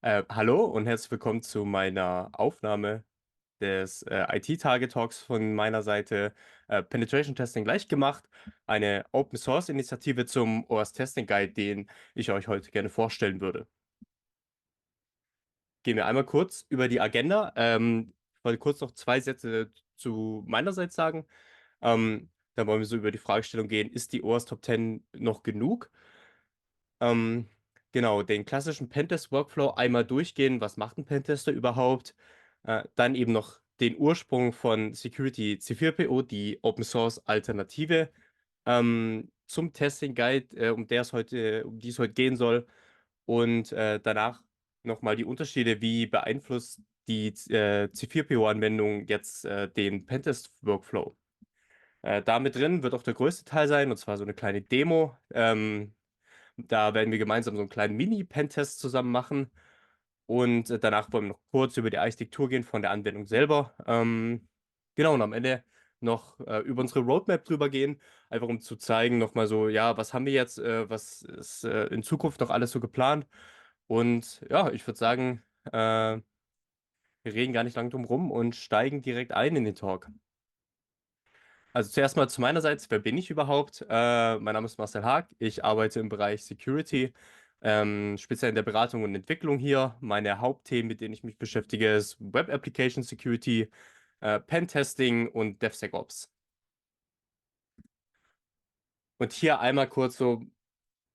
Hallo und herzlich willkommen zu meiner Aufnahme des IT-Tage-Talks von meiner Seite. Penetration Testing gleich gemacht, eine Open-Source-Initiative zum OWASP Testing Guide, den ich euch heute gerne vorstellen würde. Gehen wir einmal kurz über die Agenda. Ich wollte kurz noch zwei Sätze zu meinerseits sagen. Dann wollen wir so über die Fragestellung gehen, ist die OWASP Top 10 noch genug? Ähm, genau, den klassischen Pentest-Workflow einmal durchgehen. Was macht ein Pentester überhaupt? Dann eben noch den Ursprung von Security C4PO, die Open Source Alternative, zum Testing Guide, um die es heute gehen soll. Und danach nochmal die Unterschiede, wie beeinflusst die C4PO-Anwendung jetzt den Pentest-Workflow. Da mit drin wird auch der größte Teil sein, und zwar so eine kleine Demo. Da werden wir gemeinsam so einen kleinen Mini-Pentest zusammen machen. Und danach wollen wir noch kurz über die Architektur gehen von der Anwendung selber. Genau, und am Ende noch über unsere Roadmap drüber gehen, einfach um zu zeigen, nochmal so, ja, was haben wir jetzt, was ist in Zukunft noch alles so geplant. Und ja, ich würde sagen, wir reden gar nicht lang drum rum und steigen direkt ein in den Talk. Also zuerst mal zu meiner Seite, wer bin ich überhaupt? Mein Name ist Marcel Haag, ich arbeite im Bereich Security, speziell in der Beratung und Entwicklung hier. Meine Hauptthemen, mit denen ich mich beschäftige, ist Web Application Security, Pentesting und DevSecOps. Und hier einmal kurz so,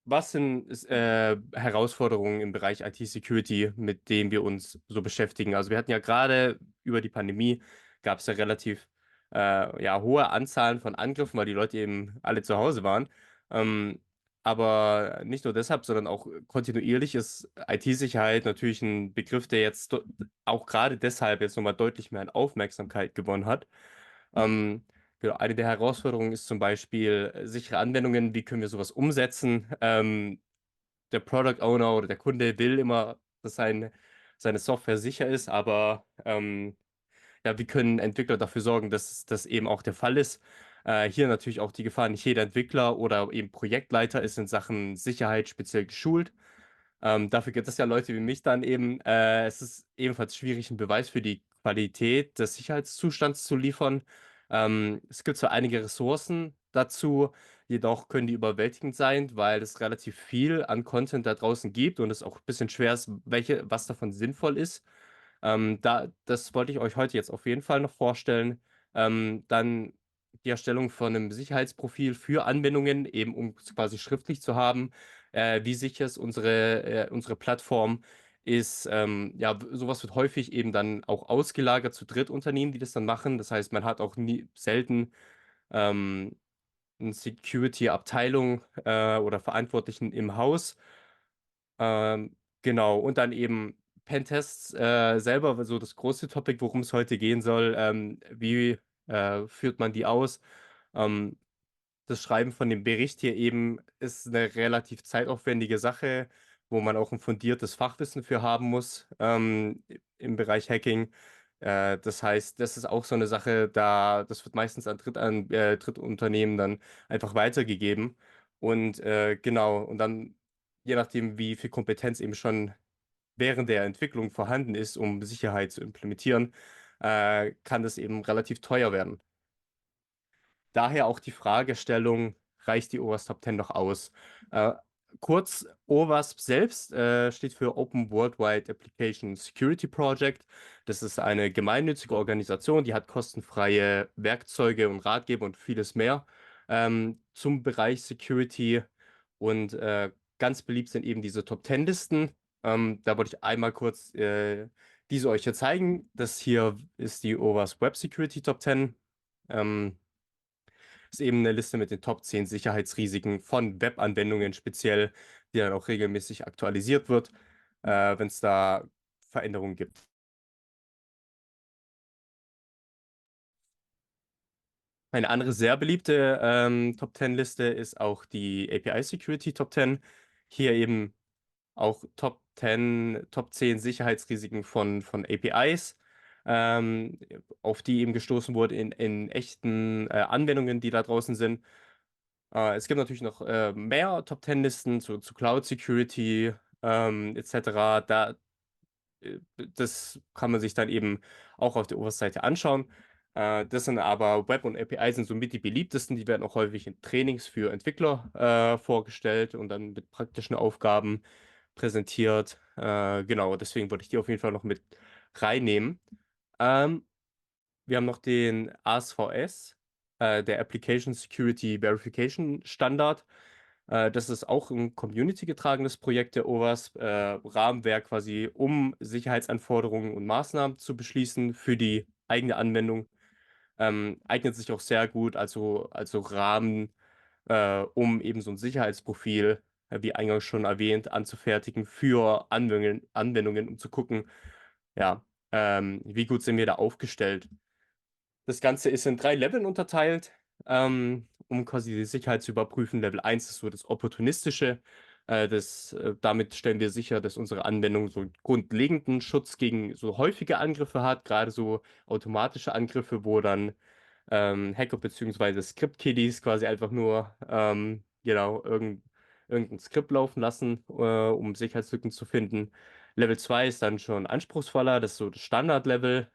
was sind Herausforderungen im Bereich IT-Security, mit denen wir uns so beschäftigen? Also wir hatten ja gerade über die Pandemie, gab es ja relativ ja, hohe Anzahlen von Angriffen, weil die Leute eben alle zu Hause waren. Ähm, aber nicht nur deshalb, sondern auch kontinuierlich ist IT-Sicherheit natürlich ein Begriff, der jetzt auch gerade deshalb jetzt nochmal deutlich mehr an Aufmerksamkeit gewonnen hat. Ähm, Genau, eine der Herausforderungen ist zum Beispiel sichere Anwendungen. Wie können wir sowas umsetzen? Der Product Owner oder der Kunde will immer, dass seine Software sicher ist, aber ja, wie können Entwickler dafür sorgen, dass das eben auch der Fall ist? Hier natürlich auch die Gefahr, nicht jeder Entwickler oder eben Projektleiter ist in Sachen Sicherheit speziell geschult. Dafür gibt es ja Leute wie mich dann eben. Es ist ebenfalls schwierig, einen Beweis für die Qualität des Sicherheitszustands zu liefern. Es gibt zwar einige Ressourcen dazu, jedoch können die überwältigend sein, weil es relativ viel an Content da draußen gibt und es auch ein bisschen schwer ist, was davon sinnvoll ist. Das wollte ich euch heute jetzt auf jeden Fall noch vorstellen. Dann die Erstellung von einem Sicherheitsprofil für Anwendungen, eben um es quasi schriftlich zu haben, wie sicher ist unsere Plattform ist. Ja, sowas wird häufig eben dann auch ausgelagert zu Drittunternehmen, die das dann machen. Das heißt, man hat auch selten ähm, eine Security-Abteilung oder Verantwortlichen im Haus. Genau, und dann eben Pentests selber, so das große Topic, worum es heute gehen soll. Wie führt man die aus? Ähm, Das Schreiben von dem Bericht hier eben ist eine relativ zeitaufwendige Sache, wo man auch ein fundiertes Fachwissen für haben muss im Bereich Hacking. Das heißt, das ist auch so eine Sache, das wird meistens an Drittunternehmen dann einfach weitergegeben. Und genau, und dann, je nachdem, wie viel Kompetenz eben schon während der Entwicklung vorhanden ist, um Sicherheit zu implementieren, kann das eben relativ teuer werden. Daher auch die Fragestellung, reicht die OWASP Top 10 noch aus? Äh, Kurz, OWASP selbst steht für Open Worldwide Application Security Project. Das ist eine gemeinnützige Organisation, die hat kostenfreie Werkzeuge und Ratgeber und vieles mehr zum Bereich Security. Und ganz beliebt sind eben diese Top 10 Listen. Da wollte ich einmal kurz diese euch hier zeigen. Das hier ist die OWASP Web Security Top 10. Ähm, Ist eben eine Liste mit den Top 10 Sicherheitsrisiken von Webanwendungen speziell, die dann auch regelmäßig aktualisiert wird, wenn es da Veränderungen gibt. Eine andere sehr beliebte Top 10 Liste ist auch die API Security Top 10. Hier eben auch Top 10 Sicherheitsrisiken von APIs, auf die eben gestoßen wurde in echten Anwendungen, die da draußen sind. Es gibt natürlich noch mehr Top 10 Listen zu Cloud Security etc. das kann man sich dann eben auch auf der Oberseite anschauen. Das sind aber Web und API sind somit die beliebtesten. Die werden auch häufig in Trainings für Entwickler vorgestellt und dann mit praktischen Aufgaben präsentiert. Genau, deswegen wollte ich die auf jeden Fall noch mit reinnehmen. Ähm, Wir haben noch den ASVS, der Application Security Verification Standard. Das ist auch ein community-getragenes Projekt der OWASP, Rahmenwerk quasi, um Sicherheitsanforderungen und Maßnahmen zu beschließen für die eigene Anwendung. Eignet sich auch sehr gut, also Rahmen, um eben so ein Sicherheitsprofil, wie eingangs schon erwähnt, anzufertigen für Anwendungen, um zu gucken, ja, wie gut sind wir da aufgestellt. Das Ganze ist in 3 Leveln unterteilt, um quasi die Sicherheit zu überprüfen. Level 1 ist so das Opportunistische. Damit stellen wir sicher, dass unsere Anwendung so einen grundlegenden Schutz gegen so häufige Angriffe hat, gerade so automatische Angriffe, wo dann Hacker bzw. Script-Kiddies quasi einfach nur genau, irgendein Skript laufen lassen, um Sicherheitslücken zu finden. Level 2 ist dann schon anspruchsvoller, das ist so das Standard-Level.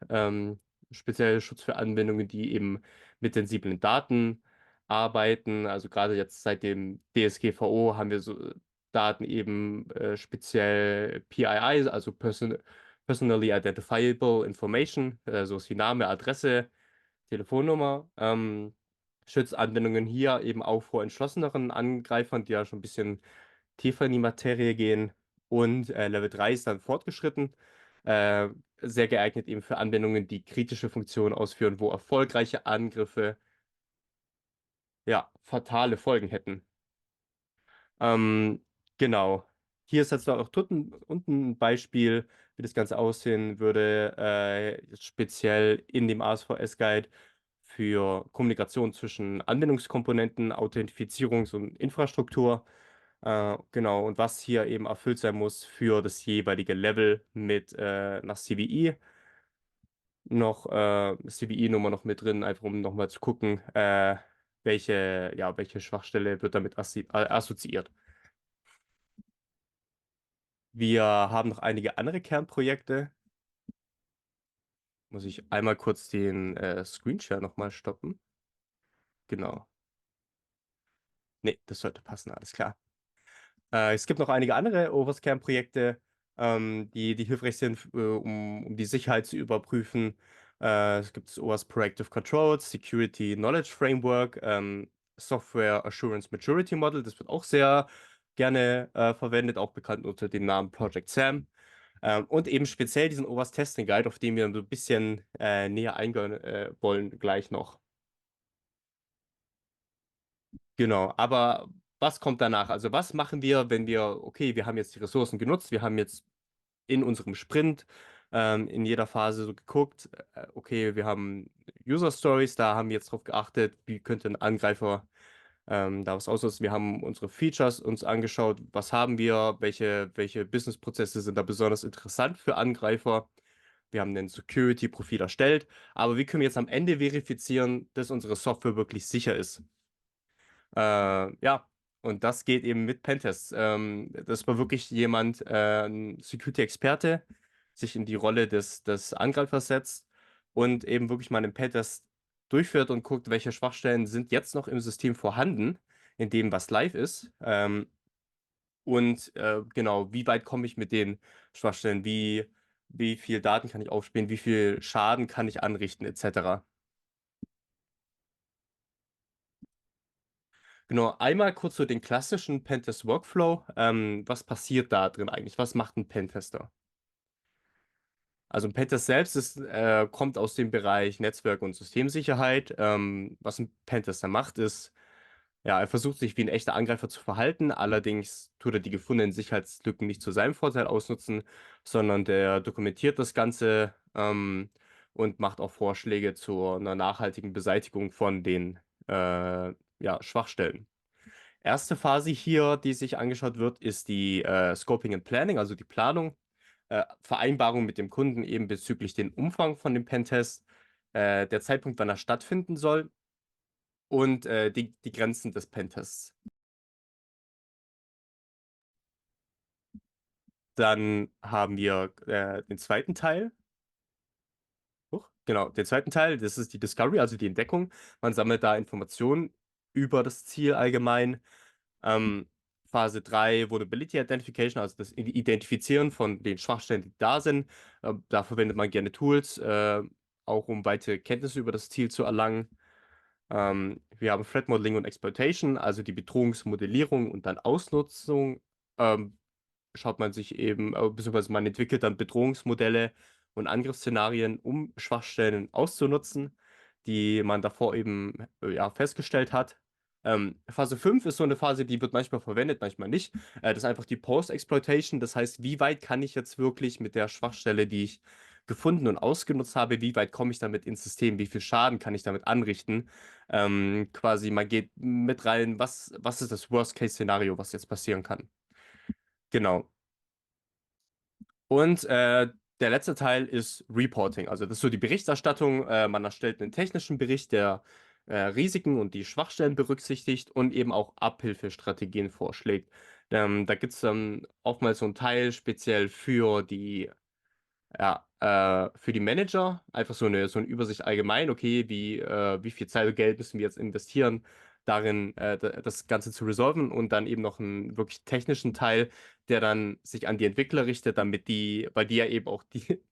Spezielle Schutz für Anwendungen, die eben mit sensiblen Daten arbeiten. Also gerade jetzt seit dem DSGVO haben wir so Daten eben speziell PII, also Personally Identifiable Information, so ist wie Name, Adresse, Telefonnummer. Schützt Anwendungen hier eben auch vor entschlosseneren Angreifern, die ja schon ein bisschen tiefer in die Materie gehen. Und Level 3 ist dann fortgeschritten. Äh, Sehr geeignet eben für Anwendungen, die kritische Funktionen ausführen, wo erfolgreiche Angriffe ja fatale Folgen hätten. Ähm, genau. Hier ist jetzt auch unten ein Beispiel, wie das Ganze aussehen würde, speziell in dem ASVS-Guide für Kommunikation zwischen Anwendungskomponenten, Authentifizierungs- und Infrastruktur. Genau, und was hier eben erfüllt sein muss für das jeweilige Level mit nach CVE. Noch CVE-Nummer noch mit drin, einfach um nochmal zu gucken, welche Schwachstelle wird damit assoziiert. Wir haben noch einige andere Kernprojekte. Muss ich einmal kurz den Screenshare nochmal stoppen? Genau. Nee, das sollte passen, alles klar. Es gibt noch einige andere Overscan-Projekte, die hilfreich sind, um die Sicherheit zu überprüfen. Es gibt das OWASP Proactive Controls, Security Knowledge Framework, Software Assurance Maturity Model. Das wird auch sehr gerne verwendet, auch bekannt unter dem Namen Project SAM. Und eben speziell diesen OWASP Testing Guide, auf den wir so ein bisschen näher eingehen wollen, gleich noch. Genau, aber was kommt danach? Also was machen wir, wenn okay, wir haben jetzt die Ressourcen genutzt, wir haben jetzt in unserem Sprint in jeder Phase so geguckt, okay, wir haben User Stories, da haben wir jetzt drauf geachtet, wie könnte ein Angreifer da was auslösen. Wir haben unsere Features uns angeschaut, was haben wir, welche Business-Prozesse sind da besonders interessant für Angreifer. Wir haben ein Security-Profil erstellt, aber wie können wir jetzt am Ende verifizieren, dass unsere Software wirklich sicher ist? Ja, und das geht eben mit Pentests. Das war wirklich jemand, ein Security-Experte, sich in die Rolle des Angreifers setzt und eben wirklich mal einen Pentest durchführt und guckt, welche Schwachstellen sind jetzt noch im System vorhanden, in dem was live ist. Und genau, wie weit komme ich mit den Schwachstellen? Wie viel Daten kann ich aufspielen? Wie viel Schaden kann ich anrichten, etc. Genau, einmal kurz so den klassischen Pentest-Workflow. Was passiert da drin eigentlich? Was macht ein Pentester? Also ein Pentest selbst kommt aus dem Bereich Netzwerk- und Systemsicherheit. Was ein Pentester macht, ist, ja, er versucht sich wie ein echter Angreifer zu verhalten. Allerdings tut er die gefundenen Sicherheitslücken nicht zu seinem Vorteil ausnutzen, sondern der dokumentiert das Ganze und macht auch Vorschläge zu einer nachhaltigen Beseitigung von den ja, Schwachstellen. Erste Phase hier, die sich angeschaut wird, ist die Scoping and Planning, also die Planung, Vereinbarung mit dem Kunden eben bezüglich den Umfang von dem Pentest, der Zeitpunkt, wann er stattfinden soll und die Grenzen des Pentests. Dann haben wir den zweiten Teil. Genau, den zweiten Teil, das ist die Discovery, also die Entdeckung. Man sammelt da Informationen über das Ziel allgemein. Ähm, Phase 3 Vulnerability Identification, also das Identifizieren von den Schwachstellen, die da sind. Da verwendet man gerne Tools, auch um weitere Kenntnisse über das Ziel zu erlangen. Wir haben Threat Modeling und Exploitation, also die Bedrohungsmodellierung und dann Ausnutzung. Ähm, Schaut man sich eben, beziehungsweise man entwickelt dann Bedrohungsmodelle und Angriffsszenarien, um Schwachstellen auszunutzen, die man davor eben ja, festgestellt hat. Phase 5 ist so eine Phase, die wird manchmal verwendet, manchmal nicht. Das ist einfach die Post-Exploitation. Das heißt, wie weit kann ich jetzt wirklich mit der Schwachstelle, die ich gefunden und ausgenutzt habe, wie weit komme ich damit ins System, wie viel Schaden kann ich damit anrichten? Quasi, man geht mit rein, was ist das Worst-Case-Szenario, was jetzt passieren kann? Genau. Und der letzte Teil ist Reporting. Also das ist so die Berichterstattung. Man erstellt einen technischen Bericht, der Risiken und die Schwachstellen berücksichtigt und eben auch Abhilfestrategien vorschlägt. Da gibt es dann oftmals so einen Teil speziell ja, für die Manager, einfach so eine Übersicht allgemein, okay, wie viel Zeit und Geld müssen wir jetzt investieren, darin das Ganze zu resolven und dann eben noch einen wirklich technischen Teil, der dann sich an die Entwickler richtet, weil die ja eben auch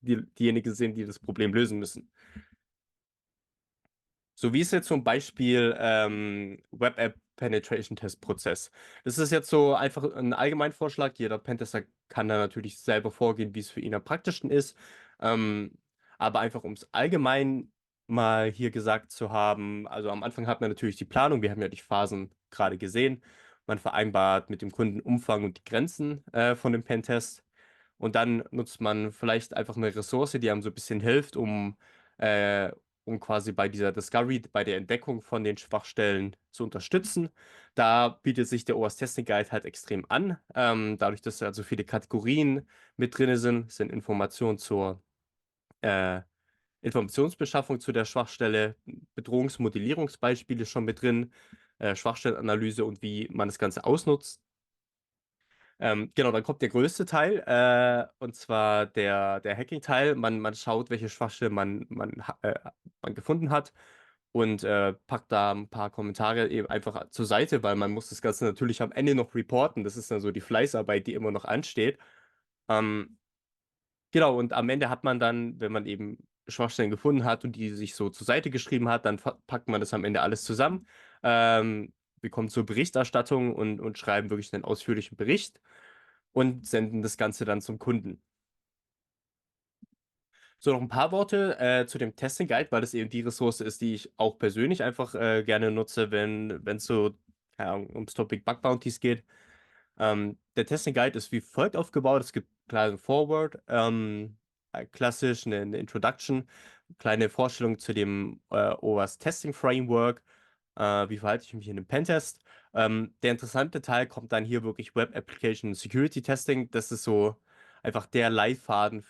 diejenigen sind, die das Problem lösen müssen. So wie ist jetzt zum Beispiel Web App Penetration Test Prozess. Das ist jetzt so einfach ein Allgemeinvorschlag. Jeder Pentester kann da natürlich selber vorgehen, wie es für ihn am praktischsten ist. Ähm, aber einfach um es allgemein mal hier gesagt zu haben, also am Anfang hat man natürlich die Planung, wir haben ja die Phasen gerade gesehen. Man vereinbart mit dem Kunden Umfang und die Grenzen von dem Pentest. Und dann nutzt man vielleicht einfach eine Ressource, die einem so ein bisschen hilft, äh, um quasi bei dieser Discovery, bei der Entdeckung von den Schwachstellen zu unterstützen. Da bietet sich der OWASP Testing Guide halt extrem an. Dadurch, dass da also viele Kategorien mit drin sind Informationen zur äh, Informationsbeschaffung zu der Schwachstelle, Bedrohungsmodellierungsbeispiele schon mit drin, Schwachstellenanalyse und wie man das Ganze ausnutzt. Genau, dann kommt der größte Teil, und zwar der Hacking-Teil. Man schaut, welche Schwachstellen man gefunden hat und packt da ein paar Kommentare eben einfach zur Seite, weil man muss das Ganze natürlich am Ende noch reporten. Das ist dann so die Fleißarbeit, die immer noch ansteht. Ähm, genau, und am Ende hat man dann, wenn man eben Schwachstellen gefunden hat und die sich so zur Seite geschrieben hat, dann packt man das am Ende alles zusammen, bekommt so Berichterstattung und schreiben wirklich einen ausführlichen Bericht und senden das Ganze dann zum Kunden. So, noch ein paar Worte zu dem Testing Guide, weil das eben die Ressource ist, die ich auch persönlich einfach gerne nutze, wenn es so, keine Ahnung, ums Topic Bug Bounties geht. Der Testing Guide ist wie folgt aufgebaut. Es gibt klar ein Forward, klassisch eine Introduction, kleine Vorstellung zu dem OWASP Testing Framework, wie verhalte ich mich in einem Pentest. Der interessante Teil kommt dann hier wirklich Web Application Security Testing. Das ist so einfach der Leitfaden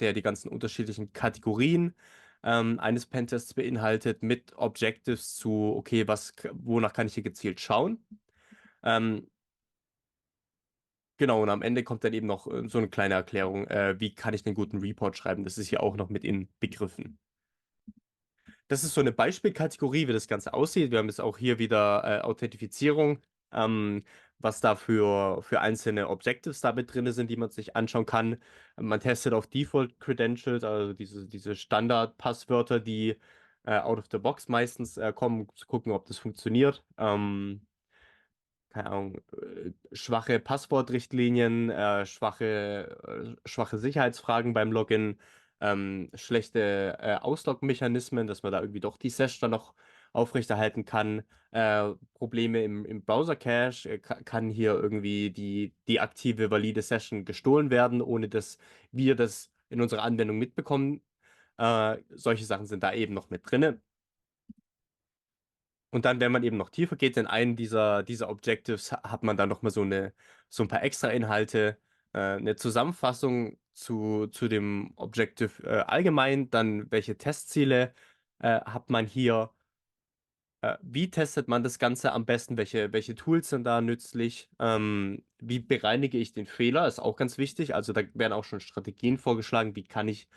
der die ganzen unterschiedlichen Kategorien eines Pentests beinhaltet, mit Objectives zu, okay, wonach kann ich hier gezielt schauen. Ähm, Genau, und am Ende kommt dann eben noch so eine kleine Erklärung, wie kann ich einen guten Report schreiben. Das ist hier auch noch mit inbegriffen. Das ist so eine Beispielkategorie, wie das Ganze aussieht. Wir haben jetzt auch hier wieder Authentifizierung, ähm, was da für einzelne Objectives da mit drin sind, die man sich anschauen kann. Man testet auf Default Credentials, also diese Standard-Passwörter, die out of the box meistens kommen, um zu gucken, ob das funktioniert. Keine Ahnung, schwache Passwortrichtlinien, schwache Sicherheitsfragen beim Login, schlechte Auslog-Mechanismen, dass man da irgendwie doch die Session dann noch aufrechterhalten kann. Probleme im Browser-Cache, kann hier irgendwie die aktive, valide Session gestohlen werden, ohne dass wir das in unserer Anwendung mitbekommen. Solche Sachen sind da eben noch mit drin. Und dann, wenn man eben noch tiefer geht in einen dieser Objectives, hat man dann nochmal so ein paar extra Inhalte, eine Zusammenfassung zu dem Objective allgemein, dann welche Testziele hat man hier Wie testet man das Ganze am besten? Welche Tools sind da nützlich? Wie bereinige ich den Fehler? Ist auch ganz wichtig. Also da werden auch schon Strategien vorgeschlagen. Wie kann ich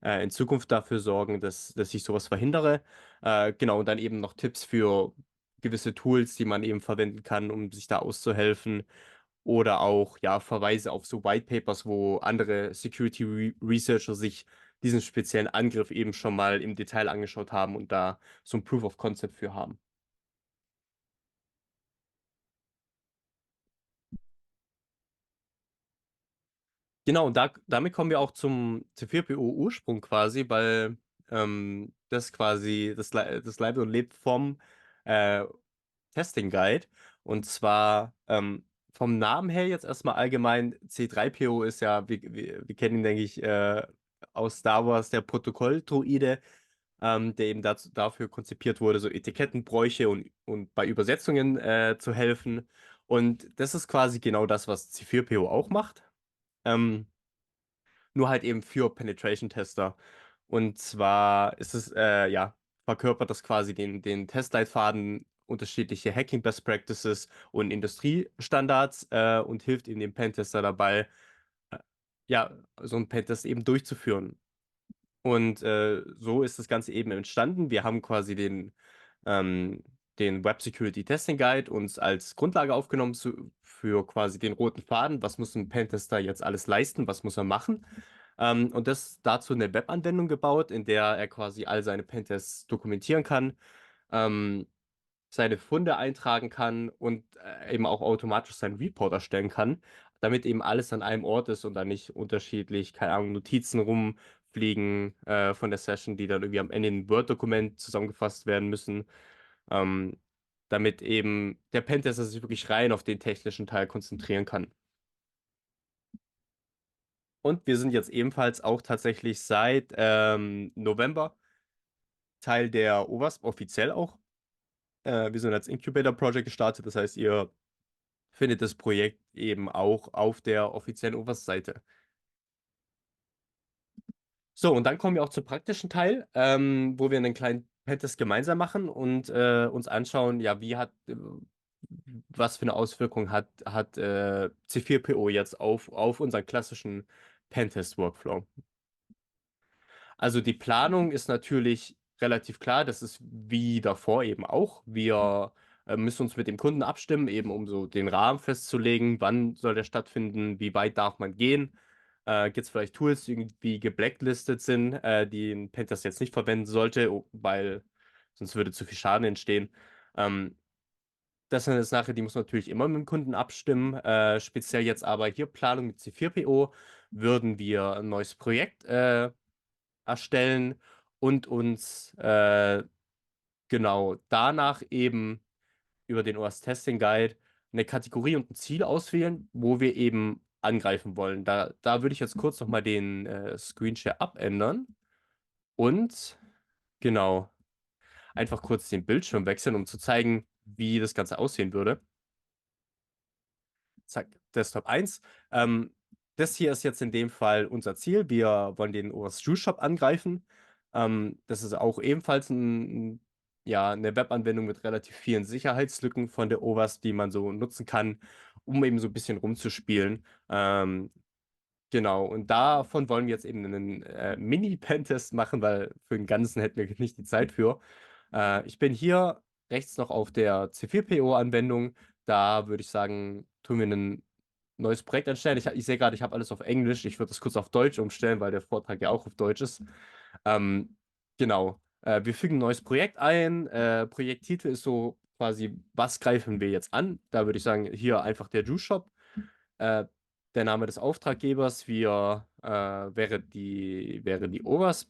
in Zukunft dafür sorgen, dass ich sowas verhindere? Genau, und dann eben noch Tipps für gewisse Tools, die man eben verwenden kann, um sich da auszuhelfen. Oder auch ja, Verweise auf so White Papers, wo andere Security Researcher sich diesen speziellen Angriff eben schon mal im Detail angeschaut haben und da so ein Proof of Concept für haben. Genau, und damit kommen wir auch zum C4PO-Ursprung quasi, weil das quasi, das leibt und lebt vom äh, Testing Guide. Und zwar vom Namen her jetzt erstmal allgemein, C3PO ist ja, wir kennen ihn, denke ich, aus Star Wars, der Protokolldruide, der eben dafür konzipiert wurde, so Etikettenbräuche und bei Übersetzungen zu helfen. Und das ist quasi genau das, was C4PO auch macht. Ähm, Nur halt eben für Penetration-Tester. Und zwar ist es, ja, verkörpert das quasi den Testleitfaden, unterschiedliche Hacking Best Practices und Industriestandards und hilft eben dem Pentester dabei, äh, ja, so einen Pentest eben durchzuführen. Und so ist das Ganze eben entstanden. Wir haben quasi ähm, den Web Security Testing Guide uns als Grundlage aufgenommen für quasi den roten Faden. Was muss ein Pentester jetzt alles leisten? Was muss er machen? Und das dazu eine Webanwendung gebaut, in der er quasi all seine Pentests dokumentieren kann. Ähm, Seine Funde eintragen kann und eben auch automatisch seinen Report erstellen kann, damit eben alles an einem Ort ist und dann nicht unterschiedlich, keine Ahnung, Notizen rumfliegen von der Session, die dann irgendwie am Ende in ein Word-Dokument zusammengefasst werden müssen, ähm, damit eben der Pentester sich wirklich rein auf den technischen Teil konzentrieren kann. Und wir sind jetzt ebenfalls auch tatsächlich seit November Teil der OWASP, offiziell auch. Wir sind als Incubator Project gestartet, das heißt, ihr findet das Projekt eben auch auf der offiziellen Oberseite. So, und dann kommen wir auch zum praktischen Teil, wo wir einen kleinen Pentest gemeinsam machen und uns anschauen, ja, was für eine Auswirkung hat C4PO jetzt auf unseren klassischen Pentest-Workflow. Also die Planung ist natürlich relativ klar, das ist wie davor eben auch. Wir müssen uns mit dem Kunden abstimmen, eben um so den Rahmen festzulegen, wann soll der stattfinden, wie weit darf man gehen. Gibt es vielleicht Tools, die irgendwie geblacklistet sind, die ein Pentest jetzt nicht verwenden sollte, weil sonst würde zu viel Schaden entstehen. Ähm, Das ist eine Sache, die muss man natürlich immer mit dem Kunden abstimmen. Speziell jetzt aber hier Planung mit C4PO würden wir ein neues Projekt erstellen und uns genau danach eben über den OWASP Testing Guide eine Kategorie und ein Ziel auswählen, wo wir eben angreifen wollen. Da würde ich jetzt kurz nochmal den Screenshare abändern und genau einfach kurz den Bildschirm wechseln, um zu zeigen, wie das Ganze aussehen würde. Zack, Desktop 1. Das hier ist jetzt in dem Fall unser Ziel. Wir wollen den OWASP Juice Shop angreifen. Das ist auch ebenfalls ja, eine Webanwendung mit relativ vielen Sicherheitslücken von der OWASP, die man so nutzen kann, um eben so ein bisschen rumzuspielen. Genau, und davon wollen wir jetzt eben einen Mini-Pentest machen, weil für den Ganzen hätten wir nicht die Zeit für. Ich bin hier rechts noch auf der C4PO-Anwendung. Da würde ich sagen, tun wir ein neues Projekt erstellen. Ich sehe gerade, ich habe alles auf Englisch. Ich würde das kurz auf Deutsch umstellen, weil der Vortrag ja auch auf Deutsch ist. Ähm, genau. Wir fügen ein neues Projekt ein. Projekttitel ist so quasi, was greifen wir jetzt an? Da würde ich sagen, hier einfach der Juice Shop. Äh, Der Name des Auftraggebers wäre die OWASP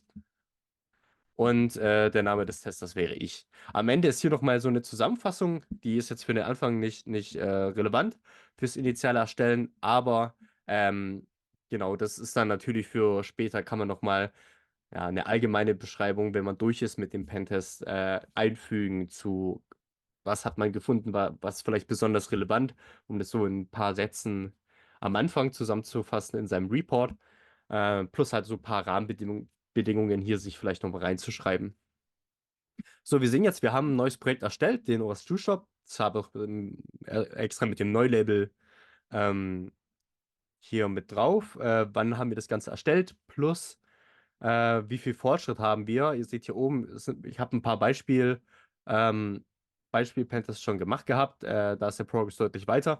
und der Name des Testers wäre ich. Am Ende ist hier nochmal so eine Zusammenfassung, die ist jetzt für den Anfang nicht relevant fürs initiale Erstellen, aber genau, das ist dann natürlich für später, kann man nochmal ja, eine allgemeine Beschreibung, wenn man durch ist mit dem Pentest, einfügen zu, was hat man gefunden, was vielleicht besonders relevant, um das so in ein paar Sätzen am Anfang zusammenzufassen in seinem Report, plus halt so ein paar Rahmenbedingungen Bedingungen hier sich vielleicht noch mal reinzuschreiben. So, wir sehen jetzt, wir haben ein neues Projekt erstellt, den OS2 Shop. Das habe ich extra mit dem Neulabel ähm, hier mit drauf. Wann haben wir das Ganze erstellt? Plus, wie viel Fortschritt haben wir? Ihr seht hier oben, ich habe ein paar ähm, Beispiel-Pentests schon gemacht gehabt. Da ist der Progress deutlich weiter.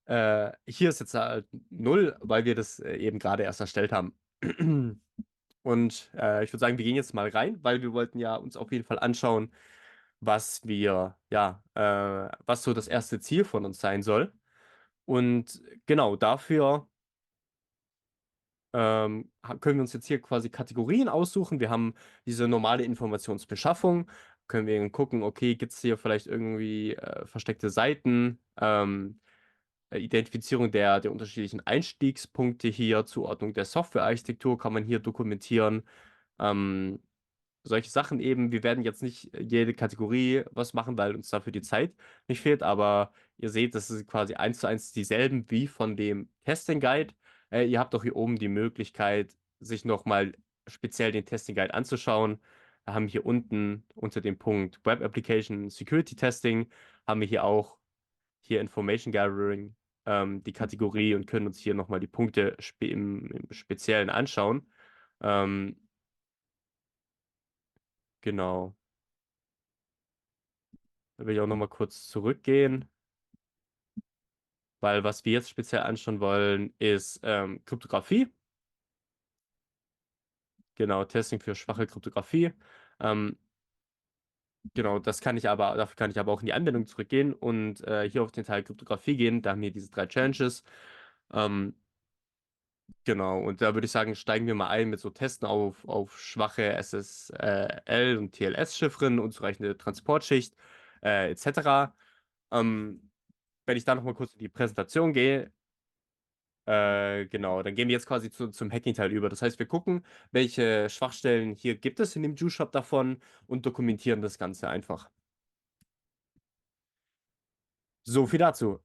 Hier ist jetzt halt null, weil wir das eben gerade erst erstellt haben. Und ich würde sagen, wir gehen jetzt mal rein, weil wir wollten ja uns auf jeden Fall anschauen, was so das erste Ziel von uns sein soll. Und genau dafür können wir uns jetzt hier quasi Kategorien aussuchen. Wir haben diese normale Informationsbeschaffung. Können wir gucken, okay, gibt es hier vielleicht irgendwie versteckte Seiten? Identifizierung der unterschiedlichen Einstiegspunkte hier, Zuordnung der Softwarearchitektur kann man hier dokumentieren. Ähm, Solche Sachen eben. Wir werden jetzt nicht jede Kategorie was machen, weil uns dafür die Zeit nicht fehlt, aber ihr seht, das ist quasi eins zu eins dieselben wie von dem Testing Guide. Ihr habt auch hier oben die Möglichkeit, sich nochmal speziell den Testing Guide anzuschauen. Wir haben hier unten unter dem Punkt Web Application Security Testing, haben wir hier auch hier Information Gathering, die Kategorie und können uns hier nochmal die Punkte im Speziellen anschauen. Ähm, genau. Da will ich auch nochmal kurz zurückgehen, weil was wir jetzt speziell anschauen wollen, ist Kryptographie. Genau, Testing für schwache Kryptographie. Ähm, genau, dafür kann ich aber auch in die Anwendung zurückgehen und hier auf den Teil Kryptographie gehen. Da haben wir diese drei Challenges. Ähm, genau, und da würde ich sagen, steigen wir mal ein mit so Testen auf schwache SSL und TLS-Chiffren, unzureichende Transportschicht, etc. Wenn ich da nochmal kurz in die Präsentation gehe, genau, dann gehen wir jetzt quasi zum Hacking-Teil über. Das heißt, wir gucken, welche Schwachstellen hier gibt es in dem Juice-Shop davon und dokumentieren das Ganze einfach. So, viel dazu.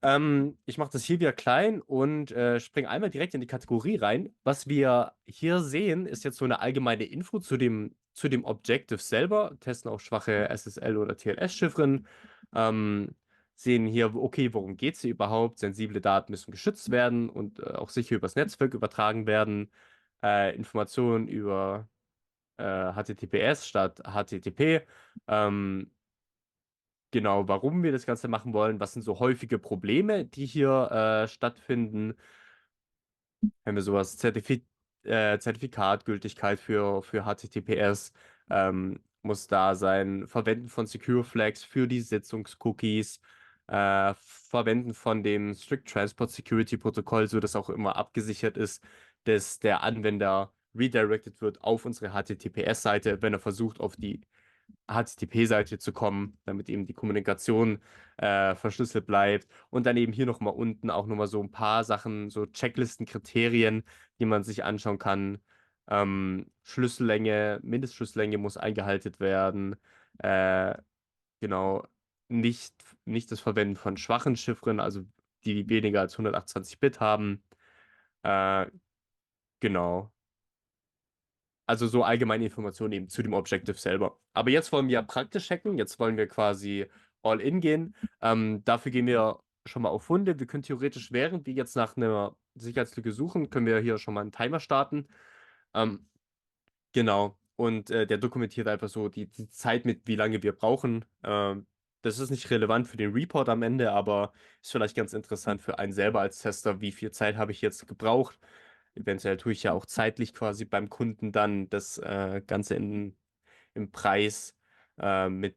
Ich mache das hier wieder klein und springe einmal direkt in die Kategorie rein. Was wir hier sehen, ist jetzt so eine allgemeine Info zu dem Objective selber. Testen auch schwache SSL- oder TLS-Chiffren. Sehen hier, okay, worum geht es hier überhaupt? Sensible Daten müssen geschützt werden und auch sicher übers Netzwerk übertragen werden. Informationen über HTTPS statt HTTP. Ähm, Genau, warum wir das Ganze machen wollen, was sind so häufige Probleme, die hier stattfinden. Wenn wir sowas Zertifikatgültigkeit für HTTPS muss da sein, Verwenden von Secure Flags für die Sitzungscookies, Verwenden von dem Strict Transport Security Protokoll, so dass auch immer abgesichert ist, dass der Anwender redirected wird auf unsere HTTPS-Seite, wenn er versucht, auf die HTTP-Seite zu kommen, damit eben die Kommunikation verschlüsselt bleibt. Und dann eben hier nochmal unten auch nochmal so ein paar Sachen, so Checklisten, Kriterien, die man sich anschauen kann. Schlüssellänge, Mindestschlüssellänge muss eingehalten werden. Äh, genau, nicht, nicht das Verwenden von schwachen Chiffren, also die weniger als 128 Bit haben. Äh, genau. Also so allgemeine Informationen eben zu dem Objective selber. Aber jetzt wollen wir ja praktisch hacken. Jetzt wollen wir quasi all in gehen. Dafür gehen wir schon mal auf Funde. Wir können theoretisch, während wir jetzt nach einer Sicherheitslücke suchen, können wir hier schon mal einen Timer starten. Ähm, genau. Und der dokumentiert einfach so die Zeit mit, wie lange wir brauchen. Das ist nicht relevant für den Report am Ende, aber ist vielleicht ganz interessant für einen selber als Tester, wie viel Zeit habe ich jetzt gebraucht. Eventuell tue ich ja auch zeitlich quasi beim Kunden dann das Ganze im Preis mit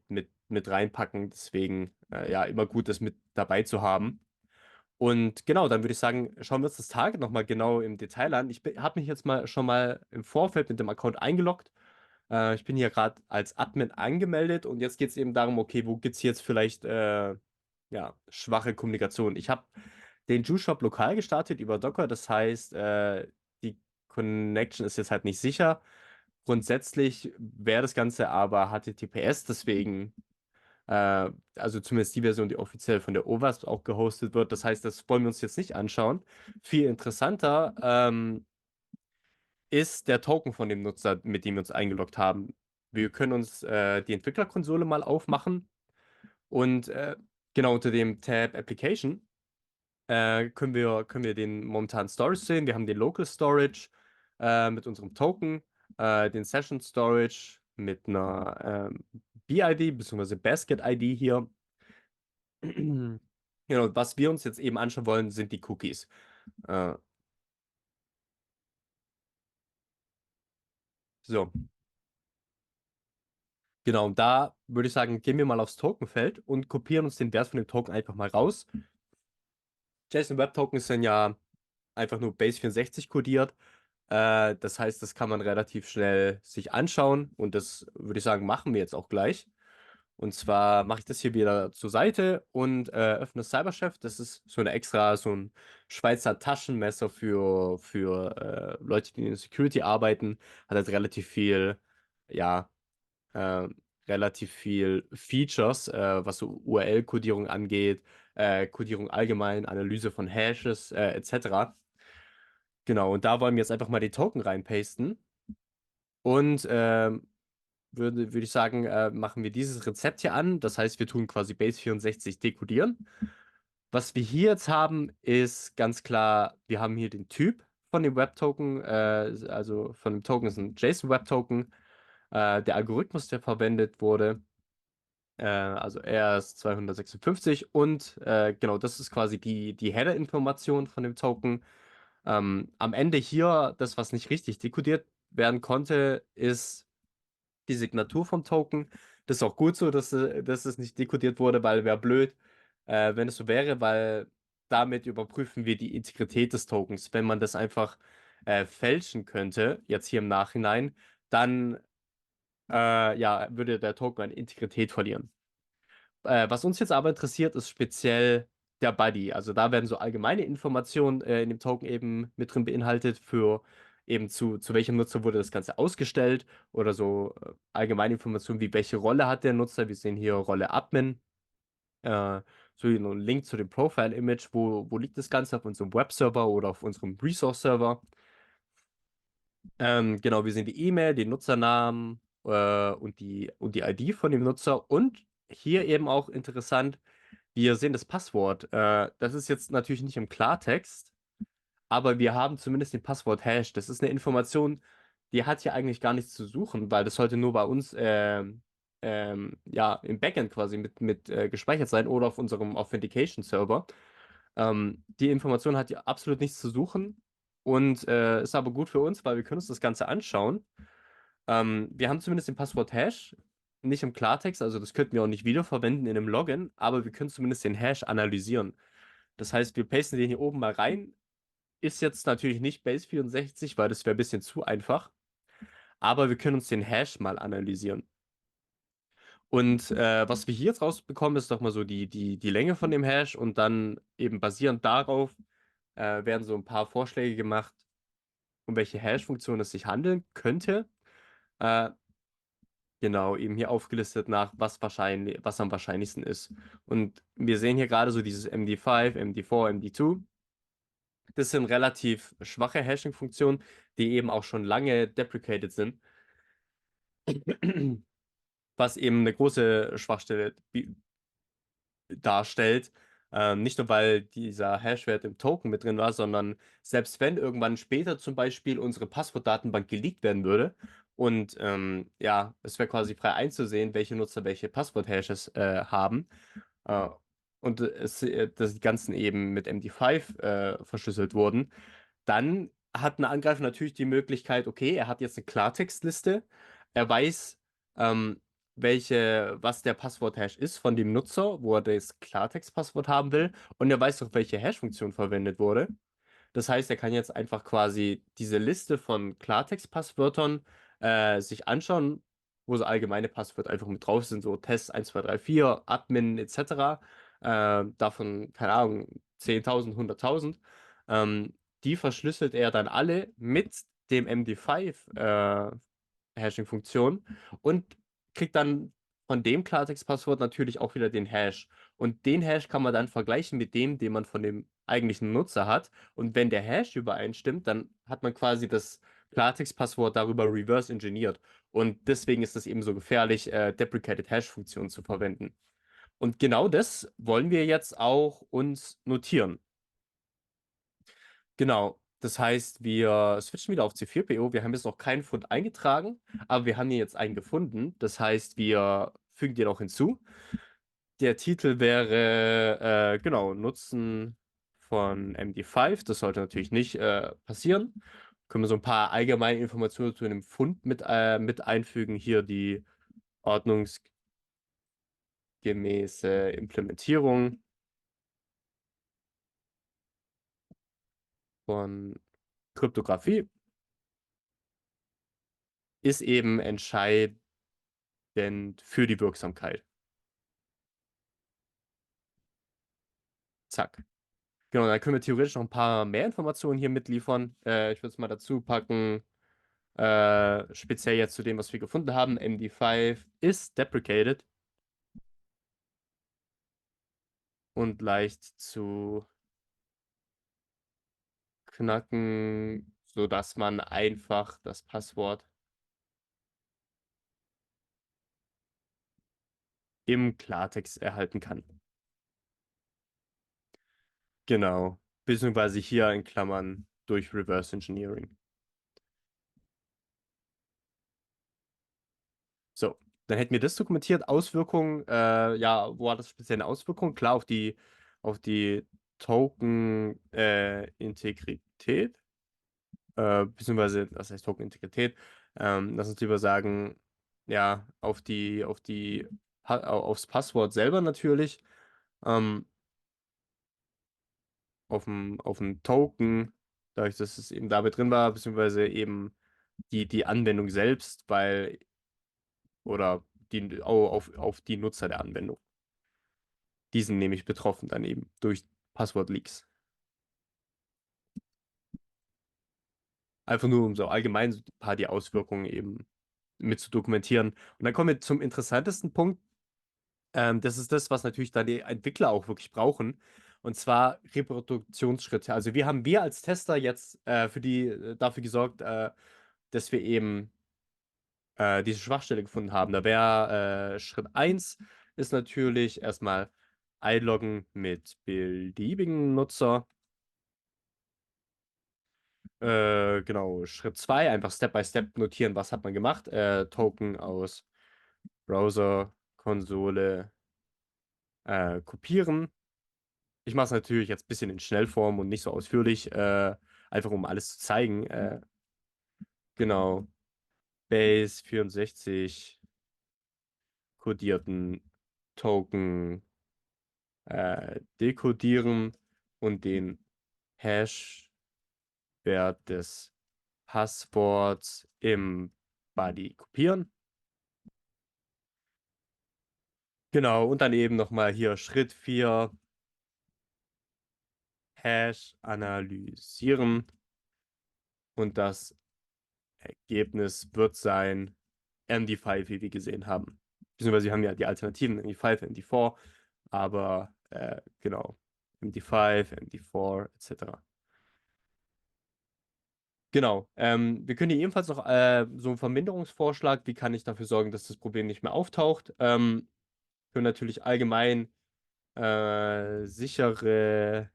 reinpacken. Deswegen ja immer gut, das mit dabei zu haben. Und genau, dann würde ich sagen, schauen wir uns das Target nochmal genau im Detail an. Ich habe mich jetzt mal schon mal im Vorfeld mit dem Account eingeloggt. Ich bin hier gerade als Admin angemeldet und jetzt geht es eben darum, okay, wo gibt es jetzt vielleicht ja, schwache Kommunikation? Ich habe den Juice-Shop lokal gestartet über Docker, das heißt, die Connection ist jetzt halt nicht sicher. Grundsätzlich wäre das Ganze aber HTTPS, deswegen, also zumindest die Version, die offiziell von der OWASP auch gehostet wird. Das heißt, das wollen wir uns jetzt nicht anschauen. Viel interessanter ist der Token von dem Nutzer, mit dem wir uns eingeloggt haben. wir können uns die Entwicklerkonsole mal aufmachen und genau unter dem Tab Application können wir den momentanen Storage sehen. Wir haben den Local Storage mit unserem Token, den Session Storage mit einer BID bzw. Basket ID hier. Genau, was wir uns jetzt eben anschauen wollen, sind die Cookies. Äh, so, genau, und da würde ich sagen, gehen wir mal aufs Tokenfeld und kopieren uns den Wert von dem Token einfach mal raus. JSON Web Tokens sind ja einfach nur Base64 kodiert. Das heißt, das kann man relativ schnell sich anschauen und das würde ich sagen, machen wir jetzt auch gleich. Und zwar mache ich das hier wieder zur Seite und öffne Cyberchef. Das ist so ein Schweizer Taschenmesser für Leute, die in Security arbeiten. Hat halt ja, äh, relativ viel Features, was so URL-Kodierung angeht, Kodierung allgemein, Analyse von Hashes, etc. Genau, und da wollen wir jetzt einfach mal die Token reinpasten. Und würde ich sagen, machen wir dieses Rezept hier an. Das heißt, wir tun quasi Base64 dekodieren. Was wir hier jetzt haben, ist ganz klar, wir haben hier den Typ von dem Webtoken, also von dem Token ist ein JSON-Webtoken. Der Algorithmus, der verwendet wurde, also RS256 und genau, das ist quasi die Header-Information von dem Token. Am Ende hier, das, was nicht richtig dekodiert werden konnte, ist die Signatur vom Token. Das ist auch gut so, dass es nicht dekodiert wurde, weil wäre blöd, wenn es so wäre, weil damit überprüfen wir die Integrität des Tokens. Wenn man das einfach fälschen könnte, jetzt hier im Nachhinein, dann ja, würde der Token an Integrität verlieren. Was uns jetzt aber interessiert, ist speziell der Buddy. Also da werden so allgemeine Informationen in dem Token eben mit drin beinhaltet für eben zu welchem Nutzer wurde das Ganze ausgestellt oder so allgemeine Informationen wie welche Rolle hat der Nutzer. Wir sehen hier Rolle Admin, äh, so hier noch ein Link zu dem Profile-Image, wo liegt das Ganze auf unserem Webserver oder auf unserem Resource-Server. Genau, wir sehen die E-Mail, den Nutzernamen und die ID von dem Nutzer und hier eben auch interessant, wir sehen das Passwort. Das ist jetzt natürlich nicht im Klartext, aber wir haben zumindest den Passwort-Hash. Das ist eine Information, die hat hier eigentlich gar nichts zu suchen, weil das sollte nur bei uns ja, im Backend quasi mit gespeichert sein oder auf unserem Authentication-Server. Die Information hat hier absolut nichts zu suchen und ist aber gut für uns, weil wir können uns das Ganze anschauen. Wir haben zumindest den Passwort-Hash, nicht im Klartext, also das könnten wir auch nicht wiederverwenden in einem Login, aber wir können zumindest den Hash analysieren. Das heißt, wir pasten den hier oben mal rein. Ist jetzt natürlich nicht Base64, weil das wäre ein bisschen zu einfach, aber wir können uns den Hash mal analysieren. Und was wir hier jetzt rausbekommen, ist doch mal so die Länge von dem Hash und dann eben basierend darauf werden so ein paar Vorschläge gemacht, um welche Hash-Funktion es sich handeln könnte. Äh, Genau, eben hier aufgelistet nach, was am wahrscheinlichsten ist. Und wir sehen hier gerade so dieses MD5, MD4, MD2. Das sind relativ schwache Hashing-Funktionen, die eben auch schon lange deprecated sind, was eben eine große Schwachstelle darstellt. Nicht nur, weil dieser Hashwert im Token mit drin war, sondern selbst wenn irgendwann später zum Beispiel unsere Passwortdatenbank geleakt werden würde und ja, es wäre quasi frei einzusehen, welche Nutzer welche Passwort-Hashes haben äh, und dass die ganzen eben mit MD5 verschlüsselt wurden, dann hat ein Angreifer natürlich die Möglichkeit, okay, er hat jetzt eine Klartextliste, er weiß, ähm, was der Passwort-Hash ist von dem Nutzer, wo er das Klartext-Passwort haben will. Und er weiß auch, welche Hash-Funktion verwendet wurde. Das heißt, er kann jetzt einfach quasi diese Liste von Klartext-Passwörtern sich anschauen, wo so allgemeine Passwörter einfach mit drauf sind, so Test 1, 2, 3, 4, Admin etc. Davon, keine Ahnung, 10.000, 100.000. Die verschlüsselt er dann alle mit dem MD5 Hashing-Funktion und kriegt dann von dem Klartextpasswort natürlich auch wieder den Hash. Und den Hash kann man dann vergleichen mit dem, den man von dem eigentlichen Nutzer hat. Und wenn der Hash übereinstimmt, dann hat man quasi das Klartextpasswort darüber reverse engineert. Und deswegen ist es eben so gefährlich, Deprecated Hash-Funktionen zu verwenden. Und genau das wollen wir jetzt auch uns notieren. Genau. Das heißt, wir switchen wieder auf C4PO. Wir haben jetzt noch keinen Fund eingetragen, aber wir haben hier jetzt einen gefunden. Das heißt, wir fügen den auch hinzu. Der Titel wäre, genau, Nutzen von MD5. Das sollte natürlich nicht passieren. Können wir so ein paar allgemeine Informationen zu einem Fund mit einfügen. Hier die ordnungsgemäße Implementierung von Kryptographie ist eben entscheidend für die Wirksamkeit. Zack. Genau, dann können wir theoretisch noch ein paar mehr Informationen hier mitliefern. Ich würde es mal dazu packen. Speziell jetzt zu dem, was wir gefunden haben. MD5 ist deprecated und leicht zu knacken, sodass man einfach das Passwort im Klartext erhalten kann. Genau. Beziehungsweise hier in Klammern durch Reverse Engineering. So, dann hätten wir das dokumentiert. Auswirkungen, ja, wo hat das speziell eine Auswirkung? Klar, auf die Token-Integrität, beziehungsweise, das heißt Token-Integrität, lass uns lieber sagen, ja, aufs Passwort selber natürlich, ähm, auf dem Token, dadurch, dass es eben damit drin war, beziehungsweise eben die Anwendung selbst, oder auf die Nutzer der Anwendung. Die sind nämlich betroffen dann eben durch Passwort-Leaks. Einfach nur, um so allgemein so ein paar die Auswirkungen eben mit zu dokumentieren. Und dann kommen wir zum interessantesten Punkt. Das ist das, was natürlich dann die Entwickler auch wirklich brauchen. Und zwar Reproduktionsschritte. Also wir als Tester jetzt dafür gesorgt, dass wir eben diese Schwachstelle gefunden haben. Da wäre Schritt eins ist natürlich erstmal einloggen mit beliebigen Nutzer. Genau, Schritt 2 einfach Step by Step notieren, was hat man gemacht. Token aus Browser, Konsole kopieren. Ich mache es natürlich jetzt ein bisschen in Schnellform und nicht so ausführlich, einfach um alles zu zeigen. Genau, Base 64 kodierten Token dekodieren und den Hash-Wert des Passworts im Body kopieren. Genau, und dann eben nochmal hier Schritt 4, Hash analysieren. Und das Ergebnis wird sein MD5, wie wir gesehen haben. Beziehungsweise wir haben ja die Alternativen MD5, MD4, aber genau, MD5, MD4 etc. Genau. Wir können hier ebenfalls noch so einen Verminderungsvorschlag, wie kann ich dafür sorgen, dass das Problem nicht mehr auftaucht. Können natürlich allgemein sichere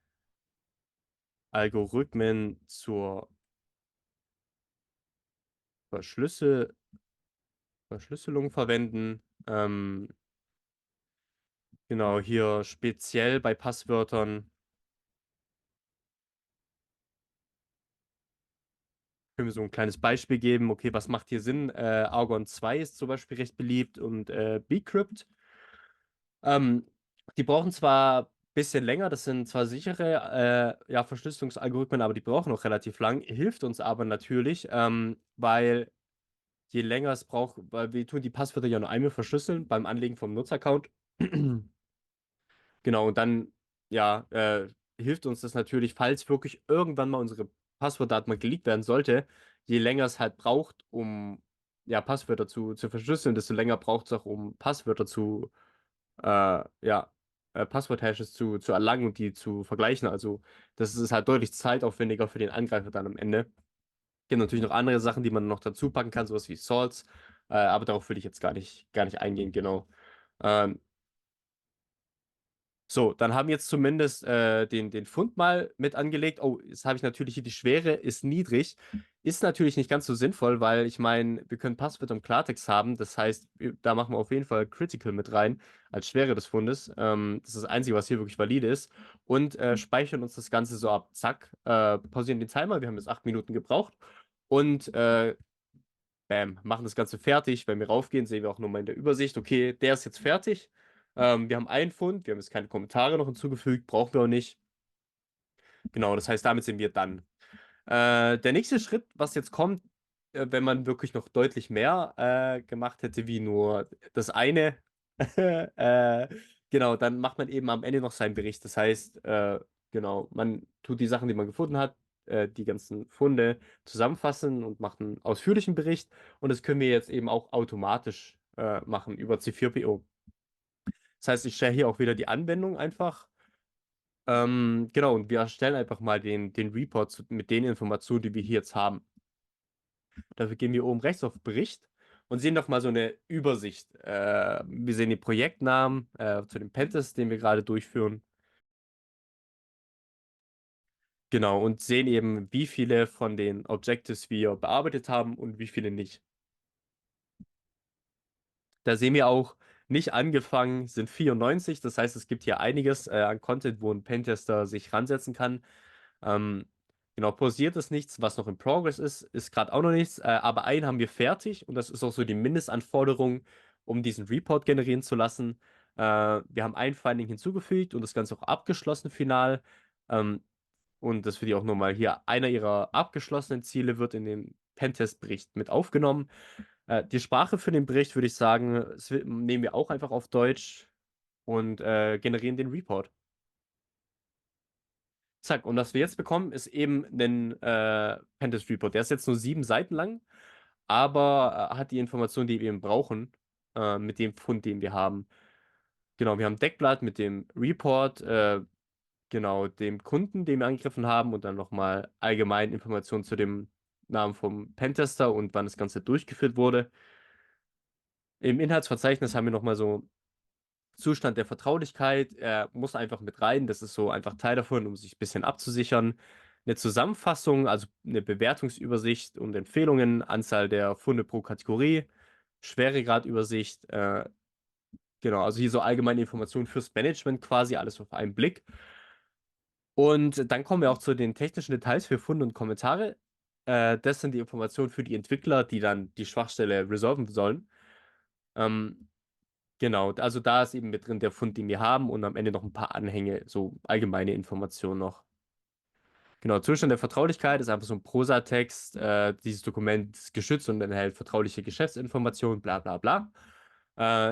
Algorithmen zur Verschlüssel Verschlüsselung verwenden. Genau, hier speziell bei Passwörtern können wir so ein kleines Beispiel geben. Okay, was macht hier Sinn? Argon 2 ist zum Beispiel recht beliebt und Bcrypt. Ähm, Die brauchen zwar ein bisschen länger, das sind zwar sichere ja, Verschlüsselungsalgorithmen, aber die brauchen auch relativ lang. Hilft uns aber natürlich, weil je länger es braucht, weil wir tun die Passwörter ja nur einmal verschlüsseln beim Anlegen vom Nutzeraccount. Genau, und dann, ja, hilft uns das natürlich, falls wirklich irgendwann mal unsere Passwortdaten mal geleakt werden sollte, je länger es halt braucht, um ja, Passwörter zu verschlüsseln, desto länger braucht es auch, um Passwörter ja, Passwort-Hashes zu erlangen und die zu vergleichen. Also, das ist halt deutlich zeitaufwendiger für den Angreifer dann am Ende. Gibt natürlich noch andere Sachen, die man noch dazu packen kann, sowas wie Salts. Aber darauf will ich jetzt gar nicht eingehen, genau. Ähm, so, dann haben wir jetzt zumindest den Fund mal mit angelegt. Oh, jetzt habe ich natürlich hier die Schwere ist niedrig. Ist natürlich nicht ganz so sinnvoll, weil ich meine, wir können Passwort und Klartext haben. Das heißt, da machen wir auf jeden Fall Critical mit rein als Schwere des Fundes. Das ist das Einzige, was hier wirklich valide ist. Und speichern uns das Ganze so ab. Zack, pausieren den Timer. Wir haben jetzt 8 Minuten gebraucht. Und bam, machen das Ganze fertig. Wenn wir raufgehen, sehen wir auch nochmal in der Übersicht, okay, der ist jetzt fertig. Wir haben einen Fund, wir haben jetzt keine Kommentare noch hinzugefügt, brauchen wir auch nicht. Genau, das heißt, damit sind wir dann. Der nächste Schritt, was jetzt kommt, wenn man wirklich noch deutlich mehr gemacht hätte, wie nur das eine, äh, genau, dann macht man eben am Ende noch seinen Bericht. Das heißt, genau, man tut die Sachen, die man gefunden hat, die ganzen Funde zusammenfassen und macht einen ausführlichen Bericht. Und das können wir jetzt eben auch automatisch machen über C4PO. Das heißt, ich share hier auch wieder die Anwendung einfach. Genau, und wir erstellen einfach mal den Report mit den Informationen, die wir hier jetzt haben. Dafür gehen wir oben rechts auf Bericht und sehen nochmal so eine Übersicht. Wir sehen den Projektnamen zu dem Pentest, den wir gerade durchführen. Genau, und sehen eben, wie viele von den Objectives wir bearbeitet haben und wie viele nicht. Da sehen wir auch, nicht angefangen sind 94. Das heißt, es gibt hier einiges an Content, wo ein Pentester sich ransetzen kann. Ähm, genau, pausiert ist nichts, was noch in Progress ist gerade auch noch nichts. Aber einen haben wir fertig und das ist auch so die Mindestanforderung, um diesen Report generieren zu lassen. Wir haben ein Finding hinzugefügt und das Ganze auch abgeschlossen final. Ähm, und das wird ja auch nochmal hier, einer ihrer abgeschlossenen Ziele wird in den Pentest-Bericht mit aufgenommen. Die Sprache für den Bericht würde ich sagen, nehmen wir auch einfach auf Deutsch und generieren den Report. Zack, und was wir jetzt bekommen, ist eben ein Pentest Report. Der ist jetzt nur 7 Seiten lang, aber hat die Informationen, die wir eben brauchen, mit dem Fund, den wir haben. Genau, wir haben ein Deckblatt mit dem Report, genau, dem Kunden, den wir angegriffen haben und dann nochmal allgemeine Informationen zu dem Namen vom Pentester und wann das Ganze durchgeführt wurde. Im Inhaltsverzeichnis haben wir nochmal so Zustand der Vertraulichkeit. Er muss einfach mit rein. Das ist so einfach Teil davon, um sich ein bisschen abzusichern. Eine Zusammenfassung, also eine Bewertungsübersicht und Empfehlungen, Anzahl der Funde pro Kategorie, Schweregradübersicht. Genau, also hier so allgemeine Informationen fürs Management quasi, alles auf einen Blick. Und dann kommen wir auch zu den technischen Details für Funde und Kommentare. Das sind die Informationen für die Entwickler, die dann die Schwachstelle resolven sollen. Ähm, Genau, also da ist eben mit drin der Fund, den wir haben und am Ende noch ein paar Anhänge, so allgemeine Informationen noch. Genau, Zustand der Vertraulichkeit ist einfach so ein Prosatext. Dieses Dokument ist geschützt und enthält vertrauliche Geschäftsinformationen, bla bla bla.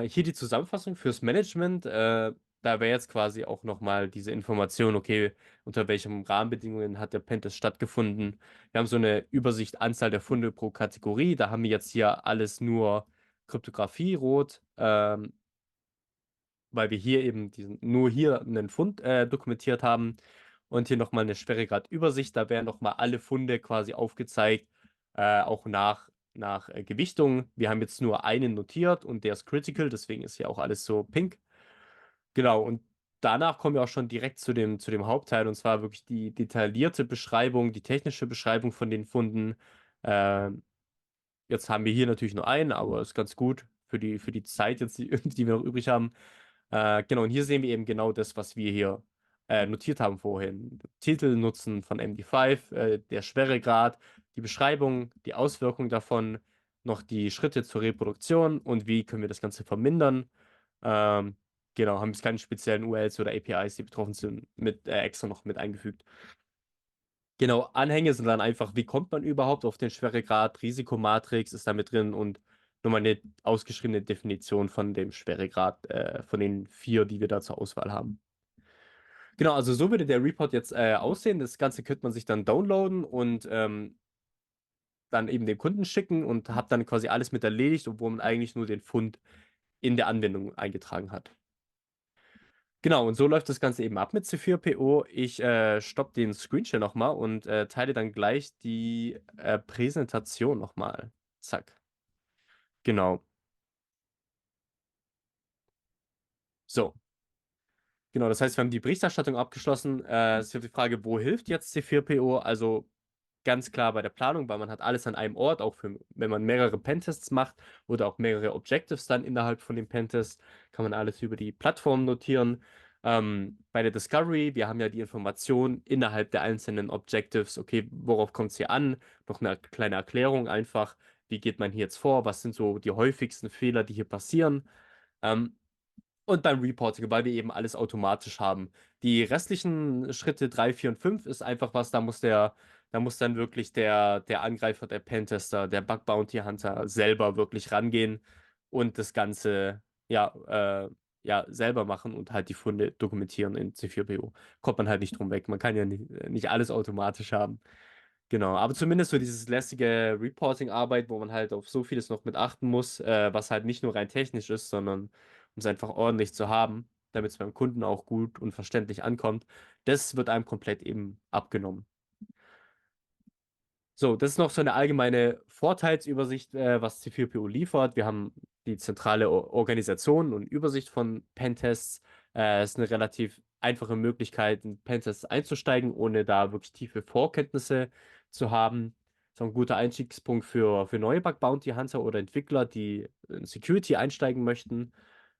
Hier die Zusammenfassung fürs Management. Da wäre jetzt quasi auch nochmal diese Information, okay, unter welchen Rahmenbedingungen hat der Pentest stattgefunden. Wir haben so eine Übersicht, Anzahl der Funde pro Kategorie. Da haben wir jetzt hier alles nur Kryptographie rot. Weil wir hier eben nur hier einen Fund dokumentiert haben und hier nochmal eine Schweregradübersicht. Da werden nochmal alle Funde quasi aufgezeigt, auch nach Gewichtung. Wir haben jetzt nur einen notiert und der ist critical, deswegen ist hier auch alles so pink. Genau, und danach kommen wir auch schon direkt zu dem Hauptteil und zwar wirklich die detaillierte Beschreibung, die technische Beschreibung von den Funden. Äh, Jetzt haben wir hier natürlich nur einen, aber ist ganz gut für die Zeit jetzt, die wir noch übrig haben. Genau, und hier sehen wir eben genau das, was wir hier notiert haben vorhin. Titel, Nutzen von MD5, der Schweregrad, die Beschreibung, die Auswirkungen davon, noch die Schritte zur Reproduktion und wie können wir das Ganze vermindern. Ähm, genau, haben jetzt keine speziellen URLs oder APIs, die betroffen sind, mit extra noch mit eingefügt. Genau, Anhänge sind dann einfach, wie kommt man überhaupt auf den Schweregrad? Risikomatrix ist da mit drin und nochmal eine ausgeschriebene Definition von dem Schweregrad, von den 4, die wir da zur Auswahl haben. Genau, also so würde der Report jetzt aussehen. Das Ganze könnte man sich dann downloaden und dann eben dem Kunden schicken und hat dann quasi alles mit erledigt, obwohl man eigentlich nur den Fund in der Anwendung eingetragen hat. Genau, und so läuft das Ganze eben ab mit C4PO. Ich stoppe den Screenshare nochmal und teile dann gleich die Präsentation nochmal. Zack. Genau. So, genau. Das heißt, wir haben die Berichterstattung abgeschlossen. Es ist ja die Frage, wo hilft jetzt C4PO? Also ganz klar bei der Planung, weil man hat alles an einem Ort, auch für, wenn man mehrere Pentests macht oder auch mehrere Objectives dann innerhalb von dem Pentest, kann man alles über die Plattform notieren. Bei der Discovery, wir haben ja die Information innerhalb der einzelnen Objectives, okay, worauf kommt es hier an? Noch eine kleine Erklärung einfach, wie geht man hier jetzt vor? Was sind so die häufigsten Fehler, die hier passieren? Ähm, und beim Reporting, weil wir eben alles automatisch haben. Die restlichen Schritte 3, 4 und 5 ist einfach was, da muss dann wirklich der Angreifer, der Pentester, der Bug Bounty Hunter selber wirklich rangehen und das Ganze ja, selber machen und halt die Funde dokumentieren in C4PO. Kommt man halt nicht drum weg. Man kann ja nicht alles automatisch haben. Genau, aber zumindest so dieses lästige Reporting-Arbeit, wo man halt auf so vieles noch mit achten muss, was halt nicht nur rein technisch ist, sondern um es einfach ordentlich zu haben, damit es beim Kunden auch gut und verständlich ankommt, das wird einem komplett eben abgenommen. So, das ist noch so eine allgemeine Vorteilsübersicht, was C4PO liefert. Wir haben die zentrale Organisation und Übersicht von Pentests. Es ist eine relativ einfache Möglichkeit, in Pentests einzusteigen, ohne da wirklich tiefe Vorkenntnisse zu haben. So ein guter Einstiegspunkt für neue Bug Bounty Hunter oder Entwickler, die in Security einsteigen möchten.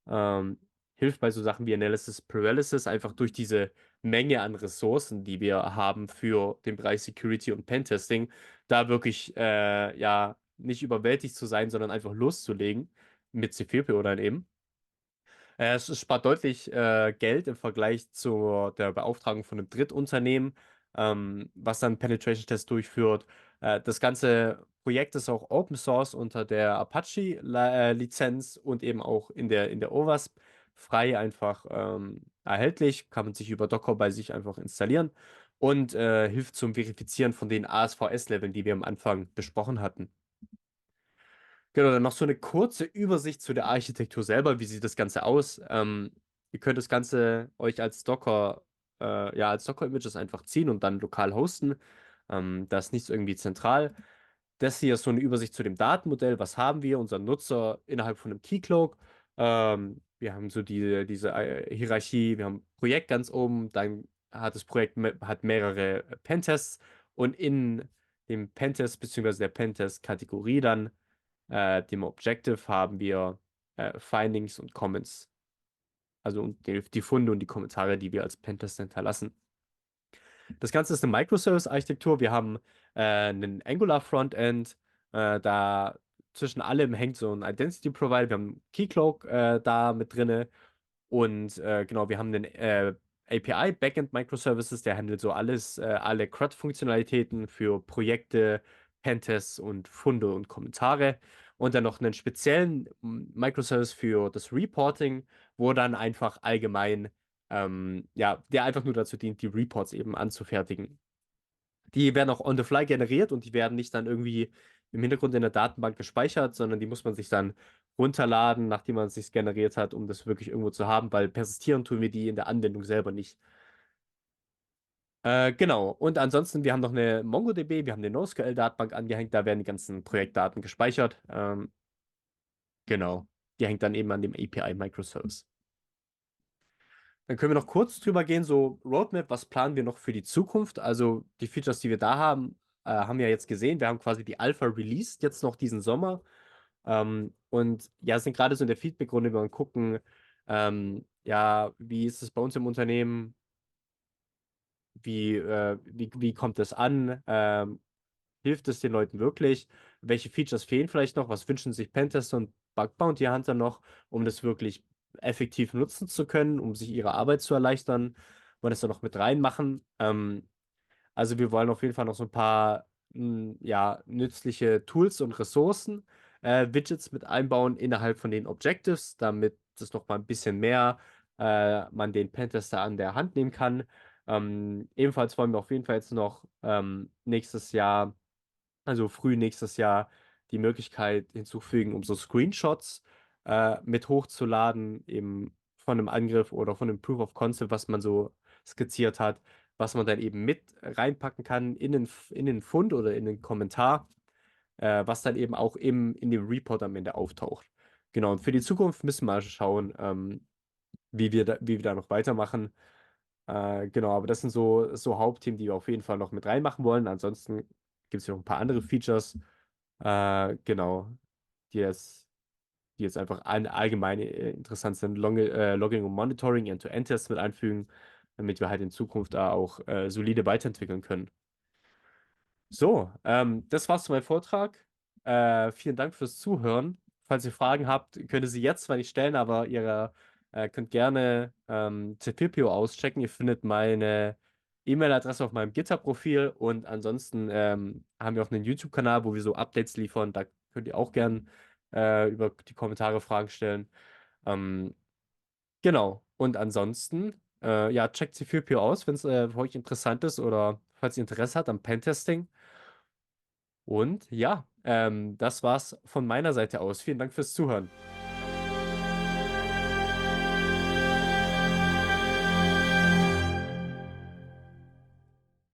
Ähm, Hilft bei so Sachen wie Analysis Paralysis einfach durch diese Menge an Ressourcen, die wir haben für den Bereich Security und Pentesting, da wirklich ja nicht überwältigt zu sein, sondern einfach loszulegen mit C4PO dann eben. Es spart deutlich Geld im Vergleich zu der Beauftragung von einem Drittunternehmen, was dann Penetration-Tests durchführt. Das ganze Projekt ist auch Open Source unter der Apache-Lizenz und eben auch in der OWASP frei einfach erhältlich. Kann man sich über Docker bei sich einfach installieren und hilft zum Verifizieren von den ASVS-Leveln, die wir am Anfang besprochen hatten. Genau, dann noch so eine kurze Übersicht zu der Architektur selber. Wie sieht das Ganze aus? Ihr könnt das Ganze euch als ja, als Docker-Images einfach ziehen und dann lokal hosten. Das ist nicht irgendwie zentral. Das hier ist so eine Übersicht zu dem Datenmodell. Was haben wir? Unser Nutzer innerhalb von einem Keycloak. Wir haben so diese Hierarchie. Wir haben ein Projekt ganz oben. Dann hat das Projekt hat mehrere Pentests. Und in dem Pentest bzw. der Pentest-Kategorie dann dem Objective haben wir Findings und Comments. Also und die Funde und die Kommentare, die wir als Pentest hinterlassen. Das Ganze ist eine Microservice-Architektur. Wir haben einen Angular Frontend. Da zwischen allem hängt so ein Identity Provider. Wir haben Keycloak da mit drinne. Und genau, wir haben den API, Backend Microservices, der handelt so alles, alle CRUD-Funktionalitäten für Projekte, Pentests und Funde und Kommentare. Und dann noch einen speziellen Microservice für das Reporting, wo dann einfach allgemein, ja, der einfach nur dazu dient, die Reports eben anzufertigen. Die werden auch on the fly generiert und die werden nicht dann irgendwie im Hintergrund in der Datenbank gespeichert, sondern die muss man sich dann runterladen, nachdem man es sich generiert hat, um das wirklich irgendwo zu haben, weil persistieren tun wir die in der Anwendung selber nicht. Genau. Und ansonsten, wir haben noch eine MongoDB, wir haben eine NoSQL-Datenbank angehängt, da werden die ganzen Projektdaten gespeichert. Genau. Die hängt dann eben an dem API-Microservice. Dann können wir noch kurz drüber gehen, so Roadmap, was planen wir noch für die Zukunft? Also die Features, die wir da haben, haben wir jetzt gesehen. Wir haben quasi die Alpha released jetzt noch diesen Sommer. Und ja, sind gerade so in der Feedback-Runde, wir wollen gucken, ja, wie ist es bei uns im Unternehmen? Wie kommt es an? Hilft es den Leuten wirklich? Welche Features fehlen vielleicht noch? Was wünschen sich Pentester und Bug Bounty Hunter noch, um das wirklich effektiv nutzen zu können, um sich ihre Arbeit zu erleichtern? Wollen das da noch mit reinmachen? Also wir wollen auf jeden Fall noch so ein paar ja, nützliche Tools und Ressourcen, Widgets mit einbauen innerhalb von den Objectives, damit das noch mal ein bisschen mehr man den Pentester an der Hand nehmen kann. Ebenfalls wollen wir auf jeden Fall jetzt noch nächstes Jahr, also früh nächstes Jahr, die Möglichkeit hinzufügen, um so Screenshots mit hochzuladen, eben von einem Angriff oder von einem Proof of Concept, was man so skizziert hat, was man dann eben mit reinpacken kann in den Fund oder in den Kommentar. was dann eben auch in dem Report am Ende auftaucht. Genau, und für die Zukunft müssen wir mal schauen, wie wir da noch weitermachen. Genau, aber das sind so Hauptthemen, die wir auf jeden Fall noch mit reinmachen wollen. Ansonsten gibt es ja noch ein paar andere Features, genau, die jetzt, die jetzt einfach allgemein interessant sind. Logging und Monitoring, End-to-End-Tests mit einfügen, damit wir halt in Zukunft da auch solide weiterentwickeln können. So, das war's zu meinem Vortrag. Vielen Dank fürs Zuhören. Falls ihr Fragen habt, könnt ihr sie jetzt zwar nicht stellen, aber ihr könnt gerne C4PO auschecken. Ihr findet meine E-Mail-Adresse auf meinem GitHub-Profil und ansonsten haben wir auch einen YouTube-Kanal, wo wir so Updates liefern. Da könnt ihr auch gern über die Kommentare Fragen stellen. Ähm, genau. Und ansonsten, ja, checkt C4PO aus, wenn es für euch interessant ist oder falls ihr Interesse habt am Pentesting. Und ja, das war's von meiner Seite aus. Vielen Dank fürs Zuhören.